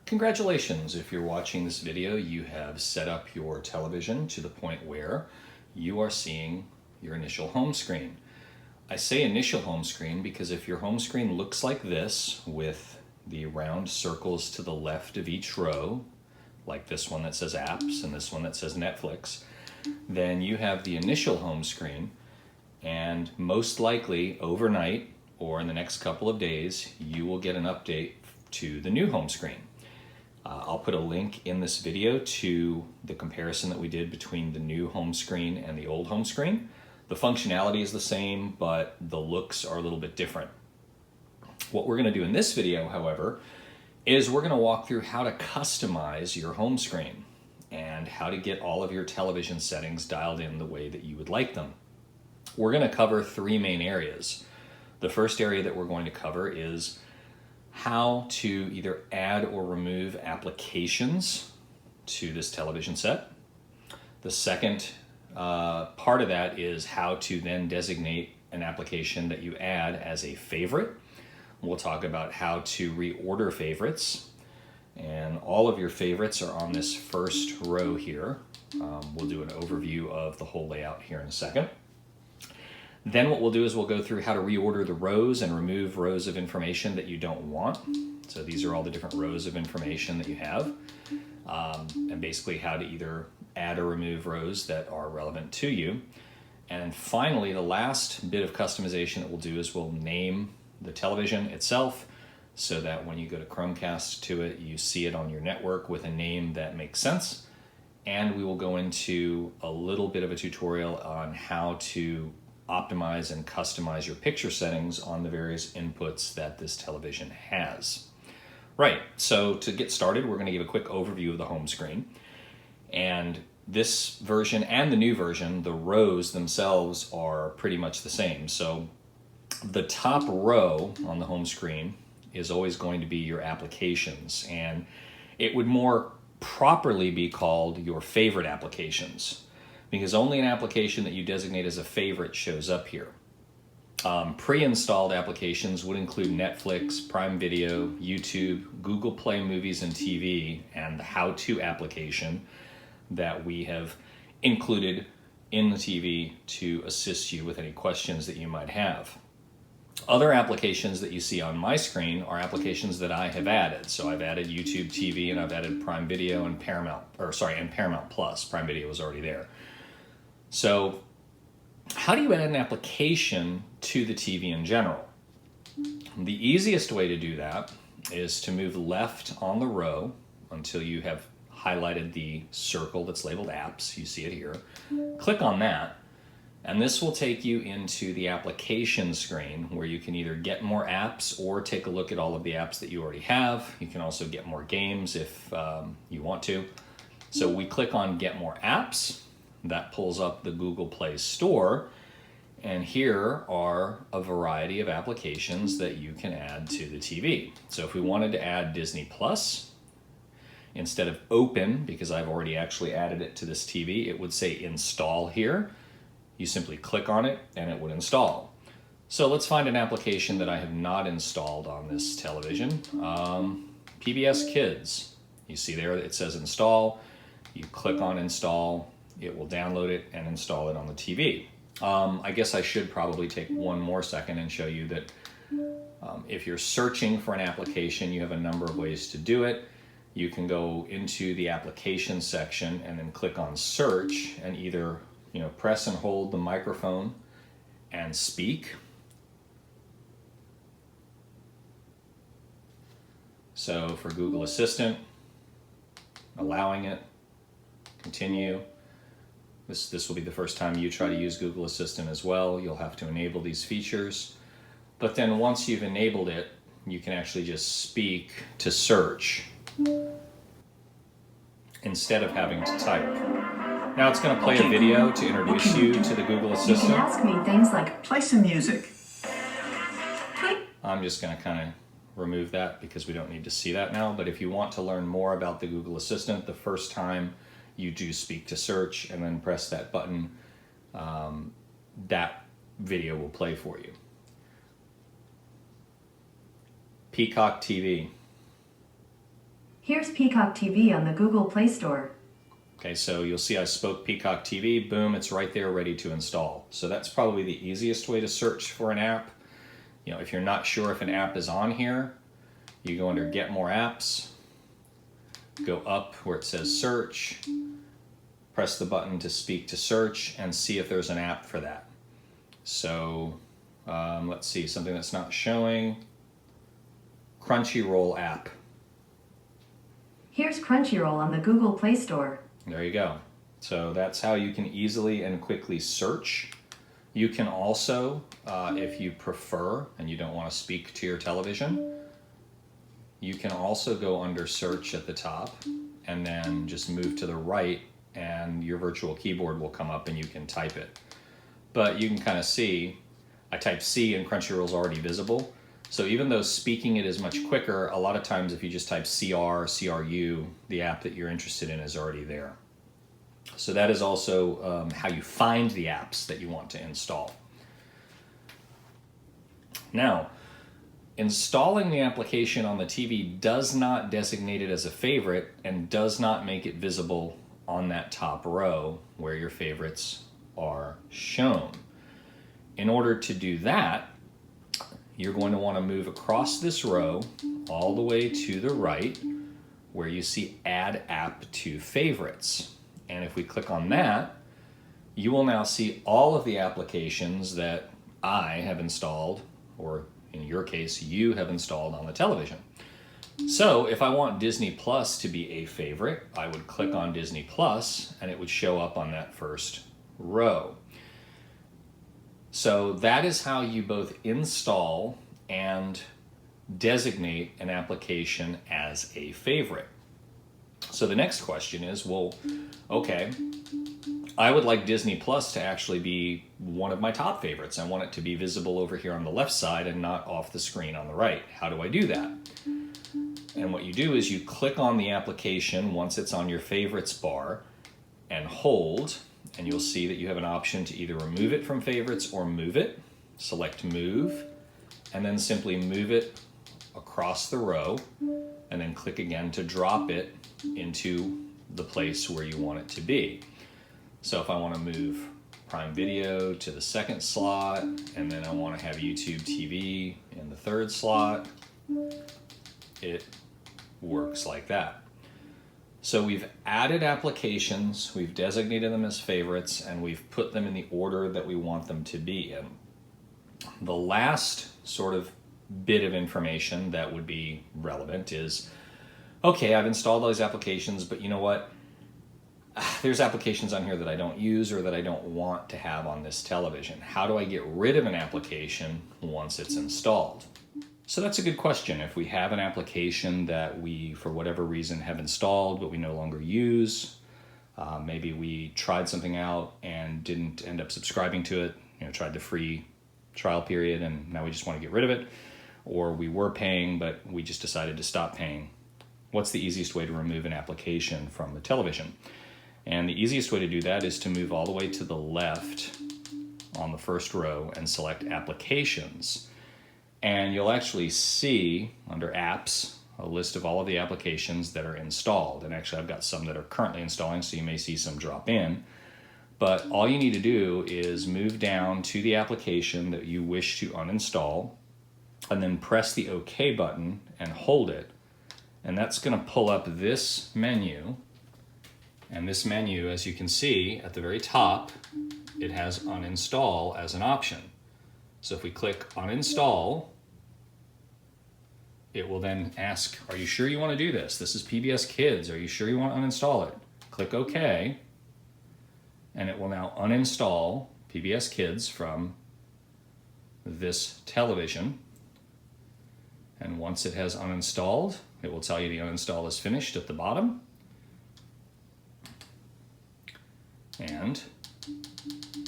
Congratulations, if you're watching this video, you have set up your television to the point where you are seeing your initial home screen. I say initial home screen because if your home screen looks like this with the round circles to the left of each row, like this one that says apps and this one that says Netflix, then you have the initial home screen, and most likely overnight or in the next couple of days, you will get an update to the new home screen. I'll put a link in this video to the comparison that we did between the new home screen and the old home screen. The functionality is the same, but the looks are a little bit different. What we're going to do in this video, however, is we're going to walk through how to customize your home screen and how to get all of your television settings dialed in the way that you would like them. We're going to cover three main areas. The first area that we're going to cover is how to either add or remove applications to this television set. The second part of that is how to then designate an application that you add as a favorite. We'll talk about how to reorder favorites, and all of your favorites are on this first row here. We'll do an overview of the whole layout here in a second. Then what we'll do is we'll go through how to reorder the rows and remove rows of information that you don't want. So these are all the different rows of information that you have, and basically how to either add or remove rows that are relevant to you. And finally, the last bit of customization that we'll do is we'll name the television itself so that when you go to Chromecast to it, you see it on your network with a name that makes sense. And we will go into a little bit of a tutorial on how to optimize and customize your picture settings on the various inputs that this television has. Right, so to get started, we're going to give a quick overview of the home screen. And this version and the new version, the rows themselves are pretty much the same. So the top row on the home screen is always going to be your applications, and it would more properly be called your favorite applications, because only an application that you designate as a favorite shows up here. Pre-installed applications would include Netflix, Prime Video, YouTube, Google Play Movies and TV, and the how-to application that we have included in the TV to assist you with any questions that you might have. Other applications that you see on my screen are applications that I have added. So I've added YouTube TV, and I've added Prime Video and Paramount Plus. Prime Video was already there. So how do you add an application to the TV in general? The easiest way to do that is to move left on the row until you have highlighted the circle that's labeled apps. You see it here. Click on that, and this will take you into the application screen where you can either get more apps or take a look at all of the apps that you already have. You can also get more games if you want to. So we click on Get More Apps. That pulls up the Google Play Store, and here are a variety of applications that you can add to the TV. So if we wanted to add Disney Plus, instead of open, because I've already actually added it to this TV, it would say install here. You simply click on it and it would install. So let's find an application that I have not installed on this television. PBS Kids. You see there it says install. You click on install. It will download it and install it on the TV. I guess I should probably take one more second and show you that if you're searching for an application, you have a number of ways to do it. You can go into the application section and then click on search and either press and hold the microphone and speak. So for Google Assistant, allowing it, continue. This will be the first time you try to use Google Assistant as well. You'll have to enable these features. But then once you've enabled it, you can actually just speak to search instead of having to type. Now it's going to play a video to introduce you to the Google Assistant. You can ask me things like, play some music. I'm just going to kind of remove that because we don't need to see that now. But if you want to learn more about the Google Assistant, the first time you do speak to search and then press that button, that video will play for you. Peacock TV. Here's Peacock TV on the Google Play Store. Okay, so you'll see I spoke Peacock TV, boom, it's right there ready to install. So that's probably the easiest way to search for an app. You know, if you're not sure if an app is on here, you go under Get More Apps, go up where it says Search, press the button to speak to search, and see if there's an app for that. So let's see, something that's not showing. Crunchyroll app. Here's Crunchyroll on the Google Play Store. There you go. So that's how you can easily and quickly search. You can also, if you prefer and you don't want to speak to your television, you can also go under search at the top and then just move to the right and your virtual keyboard will come up and you can type it. But you can kind of see, I type C and Crunchyroll's already visible. So even though speaking it is much quicker, a lot of times if you just type CR, CRU, the app that you're interested in is already there. So that is also how you find the apps that you want to install. Now, installing the application on the TV does not designate it as a favorite and does not make it visible on that top row where your favorites are shown. In order to do that, you're going to want to move across this row all the way to the right where you see Add App to Favorites. And if we click on that, you will now see all of the applications that I have installed, or in your case, you have installed on the television. So if I want Disney Plus to be a favorite, I would click on Disney Plus and it would show up on that first row. So that is how you both install and designate an application as a favorite. So the next question is, well, okay, I would like Disney Plus to actually be one of my top favorites. I want it to be visible over here on the left side and not off the screen on the right. How do I do that? And what you do is you click on the application once it's on your favorites bar and hold, and you'll see that you have an option to either remove it from favorites or move it. Select move, and then simply move it across the row, and then click again to drop it into the place where you want it to be. So if I want to move Prime Video to the second slot, and then I want to have YouTube TV in the third slot, it works like that. So we've added applications, we've designated them as favorites, and we've put them in the order that we want them to be in. The last sort of bit of information that would be relevant is, okay, I've installed all these applications, but you know what? There's applications on here that I don't use or that I don't want to have on this television. How do I get rid of an application once it's installed? So that's a good question. If we have an application that we, for whatever reason, have installed but we no longer use, maybe we tried something out and didn't end up subscribing to it, tried the free trial period and now we just want to get rid of it, or we were paying but we just decided to stop paying. What's the easiest way to remove an application from the television? And the easiest way to do that is to move all the way to the left on the first row and select Applications. And you'll actually see under Apps a list of all of the applications that are installed. And actually I've got some that are currently installing, so you may see some drop in. But all you need to do is move down to the application that you wish to uninstall and then press the OK button and hold it. And that's going to pull up this menu. And this menu, as you can see at the very top, it has uninstall as an option. So if we click uninstall, it will then ask, are you sure you want to do this? This is PBS Kids. Are you sure you want to uninstall it? Click OK. And it will now uninstall PBS Kids from this television. And once it has uninstalled, it will tell you the uninstall is finished at the bottom. And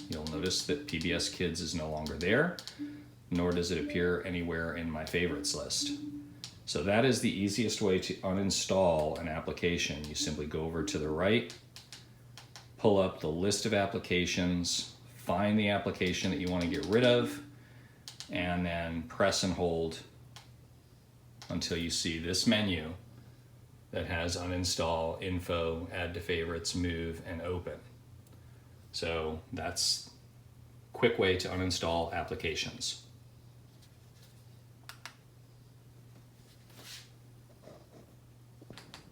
you'll notice that PBS Kids is no longer there, nor does it appear anywhere in my favorites list. So that is the easiest way to uninstall an application. You simply go over to the right, pull up the list of applications, find the application that you want to get rid of, and then press and hold until you see this menu that has uninstall, info, add to favorites, move, and open. So that's a quick way to uninstall applications.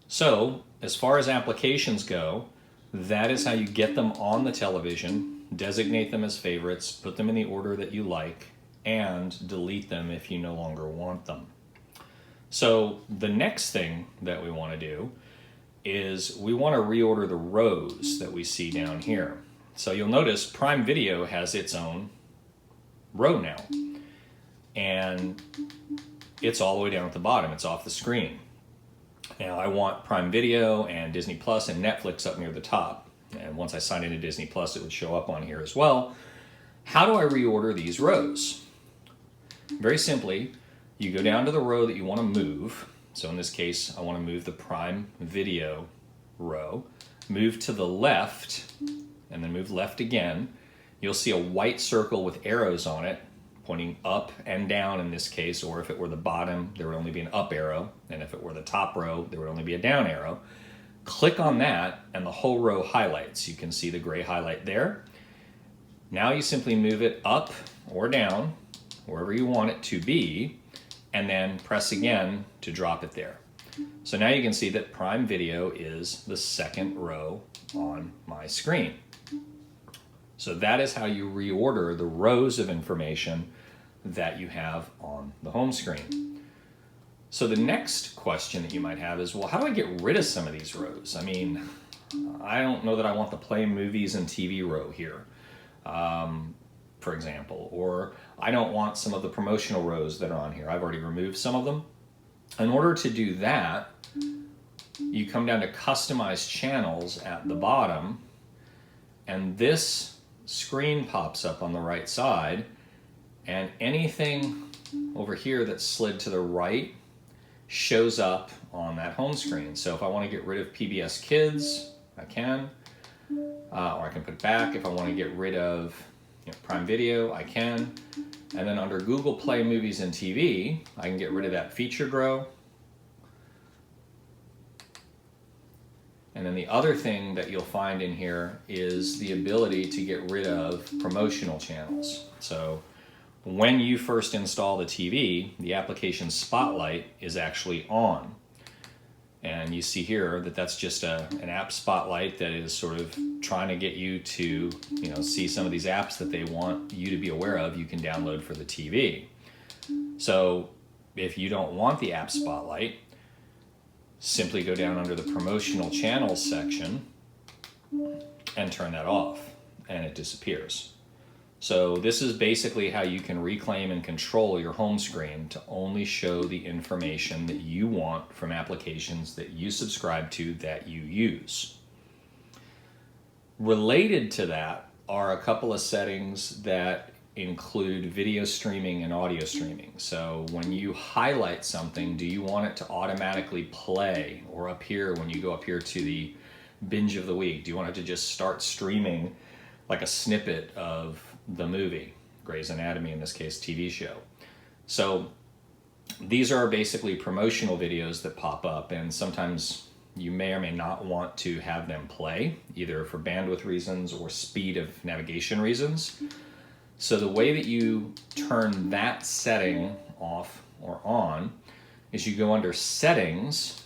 So as far as applications go, that is how you get them on the television, designate them as favorites, put them in the order that you like, and delete them if you no longer want them. So the next thing that we want to do is we want to reorder the rows that we see down here. So you'll notice Prime Video has its own row now, and it's all the way down at the bottom. It's off the screen. Now I want Prime Video and Disney Plus and Netflix up near the top. And once I sign into Disney Plus, it would show up on here as well. How do I reorder these rows? Very simply, you go down to the row that you want to move. So in this case, I want to move the Prime Video row. Move to the left, and then move left again. You'll see a white circle with arrows on it, pointing up and down in this case, or if it were the bottom, there would only be an up arrow, and if it were the top row, there would only be a down arrow. Click on that, and the whole row highlights. You can see the gray highlight there. Now you simply move it up or down, wherever you want it to be, and then press again to drop it there. So now you can see that Prime Video is the second row on my screen. So that is how you reorder the rows of information that you have on the home screen. So the next question that you might have is, well, how do I get rid of some of these rows? I mean, I don't know that I want the play movies and TV row here, for example, or I don't want some of the promotional rows that are on here. I've already removed some of them. In order to do that, you come down to customize channels at the bottom, and this screen pops up on the right side, and anything over here that's slid to the right shows up on that home screen. So if I want to get rid of PBS Kids, I can, or I can put it back. If I want to get rid of Prime Video, I can. And then under Google Play Movies and TV, I can get rid of that featured row. And then the other thing that you'll find in here is the ability to get rid of promotional channels. So when you first install the TV, the application Spotlight is actually on. And you see here that that's just an app spotlight that is sort of trying to get you to see some of these apps that they want you to be aware of you can download for the TV. So if you don't want the app spotlight, simply go down under the promotional channels section and turn that off, and it disappears. So this is basically how you can reclaim and control your home screen to only show the information that you want from applications that you subscribe to that you use. Related to that are a couple of settings that include video streaming and audio streaming. So when you highlight something, do you want it to automatically play, or up here when you go up here to the binge of the week, do you want it to just start streaming like a snippet of the movie, Grey's Anatomy in this case, TV show? So these are basically promotional videos that pop up, and sometimes you may or may not want to have them play, either for bandwidth reasons or speed of navigation reasons. So the way that you turn that setting off or on is you go under Settings,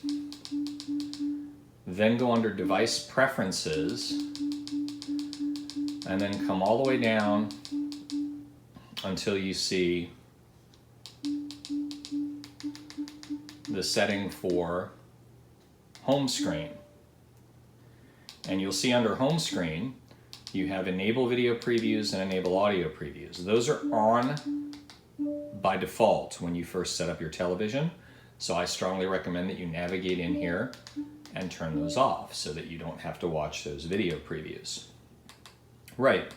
then go under Device Preferences, and then come all the way down until you see the setting for home screen. And you'll see under home screen, you have enable video previews and enable audio previews. Those are on by default when you first set up your television. So I strongly recommend that you navigate in here and turn those off so that you don't have to watch those video previews. Right,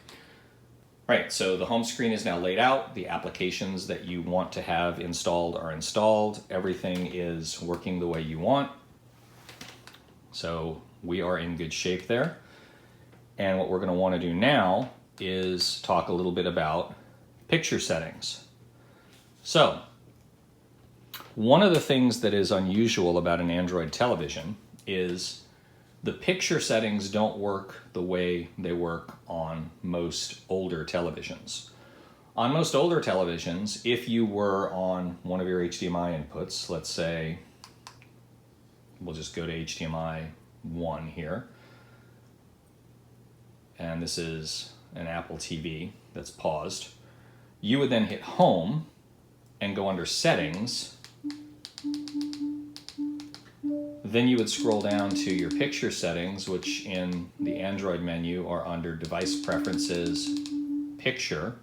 so the home screen is now laid out. The applications that you want to have installed are installed. Everything is working the way you want. So we are in good shape there. And what we're going to want to do now is talk a little bit about picture settings. So One of the things that is unusual about an Android television is the picture settings don't work the way they work on most older televisions. On most older televisions, if you were on one of your HDMI inputs, let's say, we'll just go to HDMI 1 here, and this is an Apple TV that's paused, you would then hit Home and go under Settings. Then you would scroll down to your picture settings, which in the Android menu are under Device Preferences, Picture,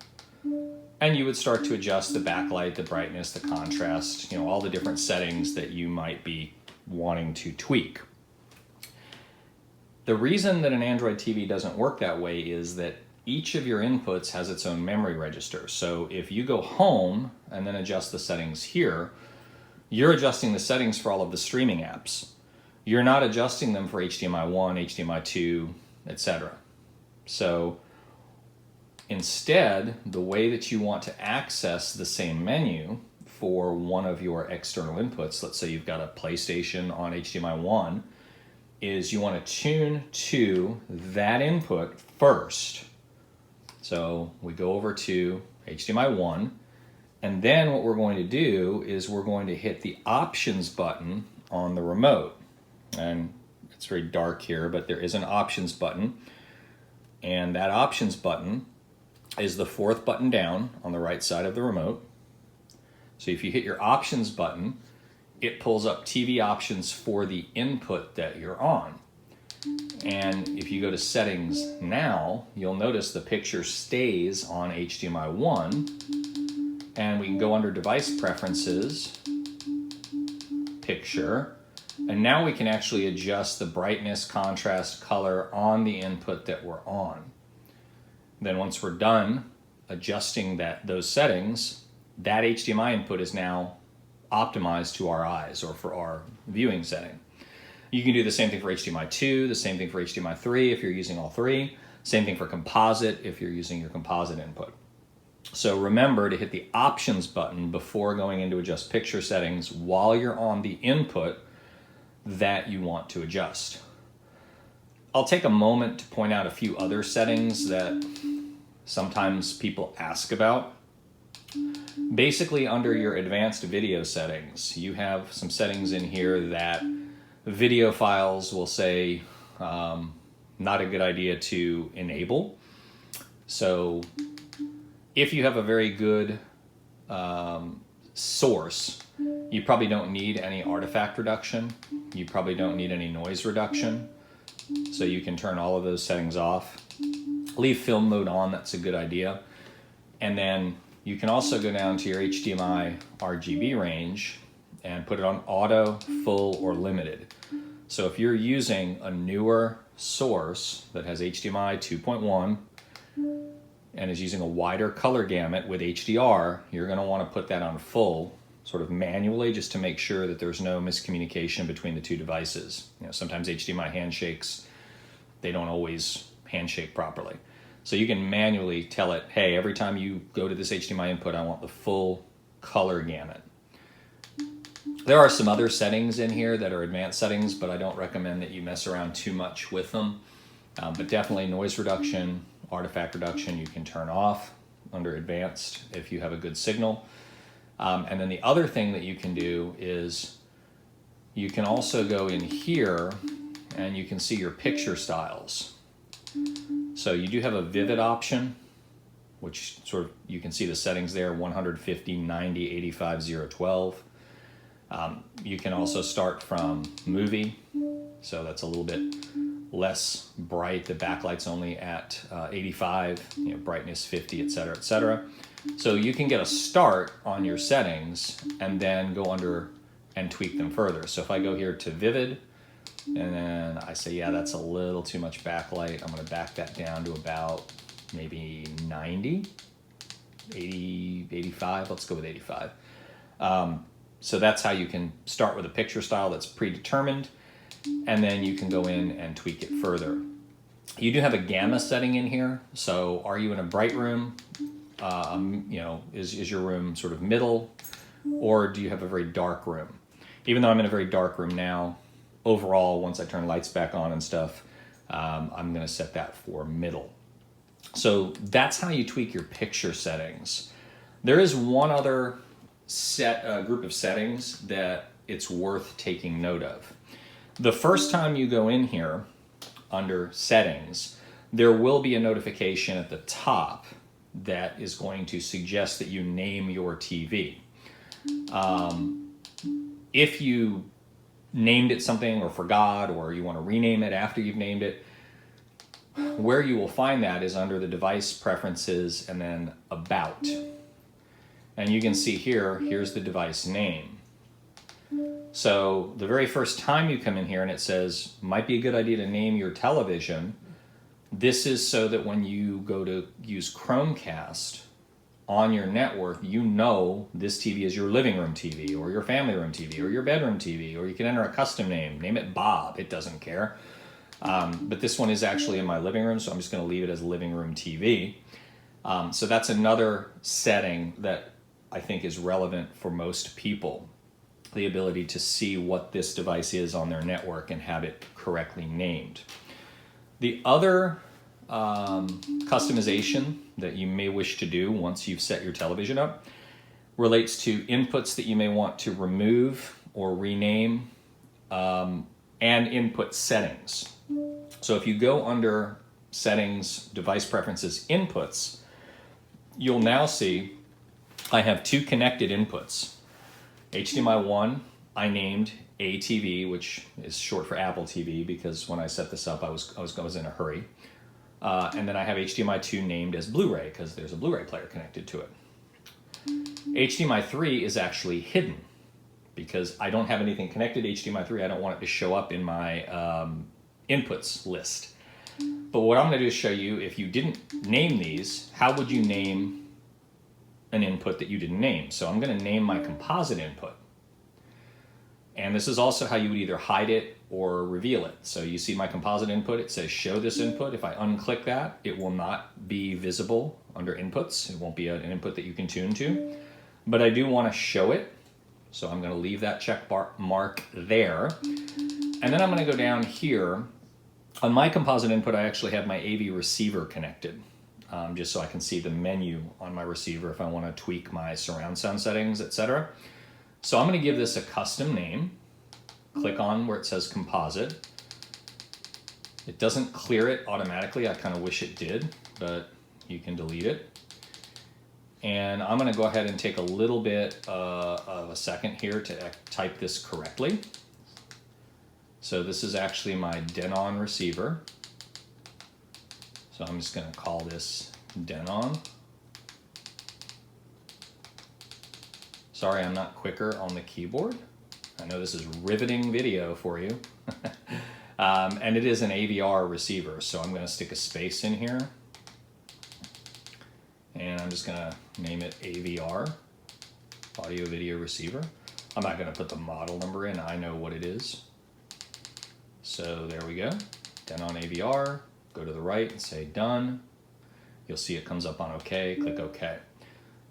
and you would start to adjust the backlight, the brightness, the contrast, all the different settings that you might be wanting to tweak. The reason that an Android TV doesn't work that way is that each of your inputs has its own memory register. So if you go Home and then adjust the settings here, you're adjusting the settings for all of the streaming apps. You're not adjusting them for HDMI 1, HDMI 2, etc. So instead, the way that you want to access the same menu for one of your external inputs, let's say you've got a PlayStation on HDMI 1, is you want to tune to that input first. So we go over to HDMI 1, and then what we're going to do is we're going to hit the Options button on the remote. And it's very dark here, but there is an Options button, and that Options button is the fourth button down on the right side of the remote. So if you hit your Options button, it pulls up TV options for the input that you're on. And if you go to Settings now, you'll notice the picture stays on HDMI 1, and we can go under Device Preferences, Picture, and now we can actually adjust the brightness, contrast, color on the input that we're on. Then once we're done adjusting those settings, that HDMI input is now optimized to our eyes or for our viewing setting. You can do the same thing for HDMI 2, the same thing for HDMI 3 if you're using all three, same thing for composite if you're using your composite input. So remember to hit the Options button before going into Adjust Picture Settings while you're on the input that you want to adjust. I'll take a moment to point out a few other settings that sometimes people ask about. Basically, under your advanced video settings, you have some settings in here that video files will say not a good idea to enable. So if you have a very good source, you probably don't need any artifact reduction. You probably don't need any noise reduction. So you can turn all of those settings off. Leave film mode on, that's a good idea. And then you can also go down to your HDMI RGB range and put it on auto, full, or limited. So if you're using a newer source that has HDMI 2.1 and is using a wider color gamut with HDR, you're going to want to put that on full, sort of manually, just to make sure that there's no miscommunication between the two devices. Sometimes HDMI handshakes, they don't always handshake properly. So you can manually tell it, hey, every time you go to this HDMI input, I want the full color gamut. There are some other settings in here that are advanced settings, but I don't recommend that you mess around too much with them. But definitely noise reduction, artifact reduction, you can turn off under advanced if you have a good signal. And then the other thing that you can do is you can also go in here and you can see your picture styles. So you do have a vivid option, which sort of, you can see the settings there, 150, 90, 85, 0, 12. You can also start from movie, so that's a little bit less bright. The backlight's only at 85, brightness 50, etc., etc. So you can get a start on your settings and then go under and tweak them further. So if I go here to vivid, and then I say, yeah, that's a little too much backlight, I'm going to back that down to about maybe 90, 80, 85. Let's go with 85. So that's how you can start with a picture style that's predetermined, and then you can go in and tweak it further. You do have a gamma setting in here. So are you in a bright room? Is your room sort of middle? or do you have a very dark room? Even though I'm in a very dark room now, overall, once I turn lights back on and stuff, I'm going to set that for middle. So that's how you tweak your picture settings. There is one other group of settings that it's worth taking note of. The first time you go in here under settings, there will be a notification at the top that is going to suggest that you name your TV. If you named it something or forgot, or you want to rename it after you've named it, where you will find that is under the device preferences and then about. And you can see here, here's the device name. So the very first time you come in here and it says, might be a good idea to name your television, this is so that when you go to use Chromecast on your network, you know this TV is your living room TV or your family room TV or your bedroom TV, or you can enter a custom name it Bob, it doesn't care. But this one is actually in my living room, so I'm just going to leave it as living room TV. So that's another setting that I think is relevant for most people, the ability to see what this device is on their network and have it correctly named. The other customization that you may wish to do once you've set your television up relates to inputs that you may want to remove or rename, and input settings. So if you go under settings, device preferences, inputs, you'll now see I have two connected inputs. HDMI 1, I named ATV, which is short for Apple TV, because when I set this up, I was in a hurry. And then I have HDMI 2 named as Blu-ray, because there's a Blu-ray player connected to it. HDMI 3 is actually hidden, because I don't have anything connected to HDMI 3. I don't want it to show up in my inputs list. But what I'm going to do is show you, if you didn't name these, how would you name an input that you didn't name? So I'm going to name my composite input. And this is also how you would either hide it or reveal it. So you see my composite input, it says show this input. If I unclick that, it will not be visible under inputs. It won't be an input that you can tune to. But I do want to show it. So I'm going to leave that check mark there. And then I'm going to go down here. On my composite input, I actually have my AV receiver connected, just so I can see the menu on my receiver if I want to tweak my surround sound settings, etc. So I'm going to give this a custom name. Click on where it says composite. It doesn't clear it automatically. I kind of wish it did, but you can delete it. And I'm going to go ahead and take a little bit of a second here to type this correctly. So this is actually my Denon receiver. So I'm just going to call this Denon. Sorry, I'm not quicker on the keyboard. I know this is riveting video for you. And it is an AVR receiver, so I'm going to stick a space in here. And I'm just going to name it AVR, audio video receiver. I'm not going to put the model number in, I know what it is. So there we go, Denon AVR, go to the right and say done. You'll see it comes up on OK, click OK.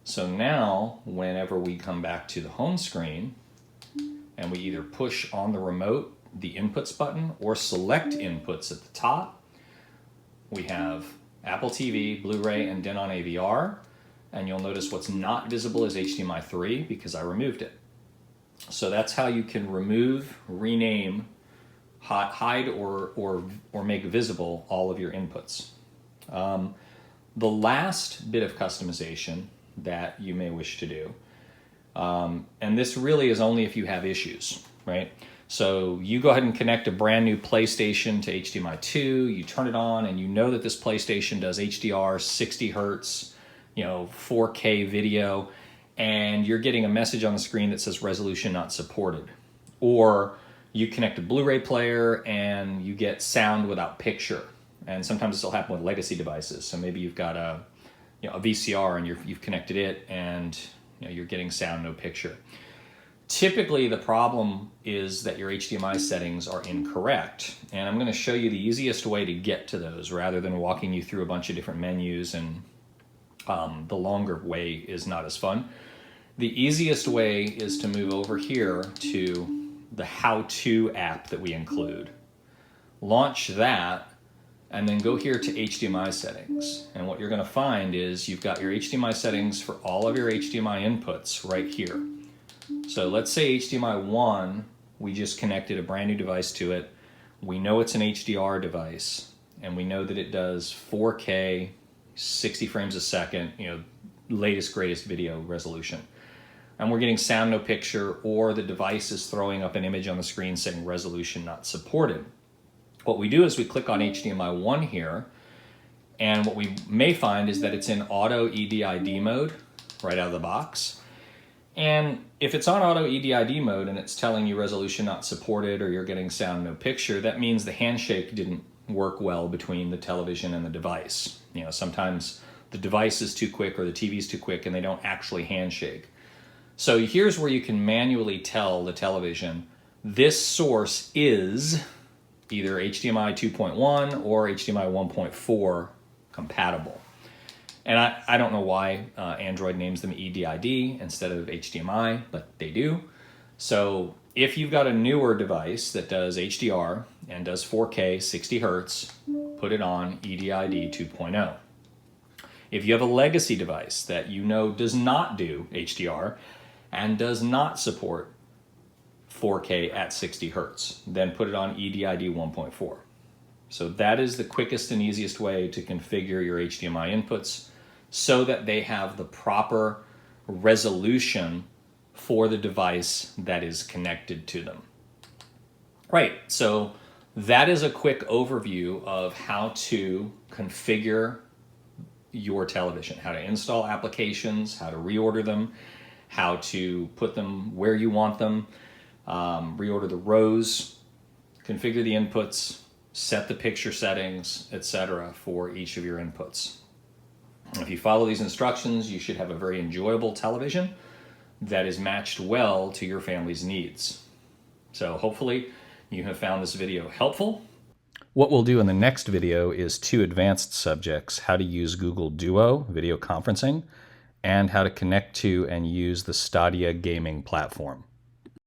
So now, whenever we come back to the home screen, and we either push on the remote the inputs button or select inputs at the top, we have Apple TV, Blu-ray, and Denon AVR, and you'll notice what's not visible is HDMI 3 because I removed it. So that's how you can remove, rename, hide, or make visible all of your inputs. The last bit of customization that you may wish to do, and this really is only if you have issues, right? So you go ahead and connect a brand new PlayStation to HDMI 2, you turn it on, and you know that this PlayStation does HDR, 60 hertz, 4K video, and you're getting a message on the screen that says resolution not supported. Or you connect a Blu-ray player and you get sound without picture. And sometimes this will happen with legacy devices. So maybe you've got a VCR and you've connected it and you're getting sound, no picture. Typically the problem is that your HDMI settings are incorrect. And I'm going to show you the easiest way to get to those rather than walking you through a bunch of different menus, and the longer way is not as fun. The easiest way is to move over here to the how-to app that we include. Launch that, and then go here to HDMI settings. And what you're going to find is you've got your HDMI settings for all of your HDMI inputs right here. So let's say HDMI 1, we just connected a brand new device to it. We know it's an HDR device, and we know that it does 4K, 60 frames a second, latest, greatest video resolution. And we're getting sound no picture, or the device is throwing up an image on the screen saying resolution not supported. What we do is we click on HDMI 1 here, and what we may find is that it's in auto EDID mode right out of the box. And if it's on auto EDID mode and it's telling you resolution not supported or you're getting sound no picture, that means the handshake didn't work well between the television and the device. Sometimes the device is too quick or the TV is too quick and they don't actually handshake. So here's where you can manually tell the television, this source is either HDMI 2.1 or HDMI 1.4 compatible. And I don't know why Android names them EDID instead of HDMI, but they do. So if you've got a newer device that does HDR and does 4K 60 Hertz, put it on EDID 2.0. If you have a legacy device that does not do HDR and does not support 4K at 60 Hertz, then put it on EDID 1.4. So that is the quickest and easiest way to configure your HDMI inputs so that they have the proper resolution for the device that is connected to them. Right, so that is a quick overview of how to configure your television, how to install applications, how to reorder them, how to put them where you want them, reorder the rows, configure the inputs, set the picture settings, etc. for each of your inputs. If you follow these instructions, you should have a very enjoyable television that is matched well to your family's needs. So hopefully you have found this video helpful. What we'll do in the next video is 2 advanced subjects: how to use Google Duo video conferencing and how to connect to and use the Stadia gaming platform.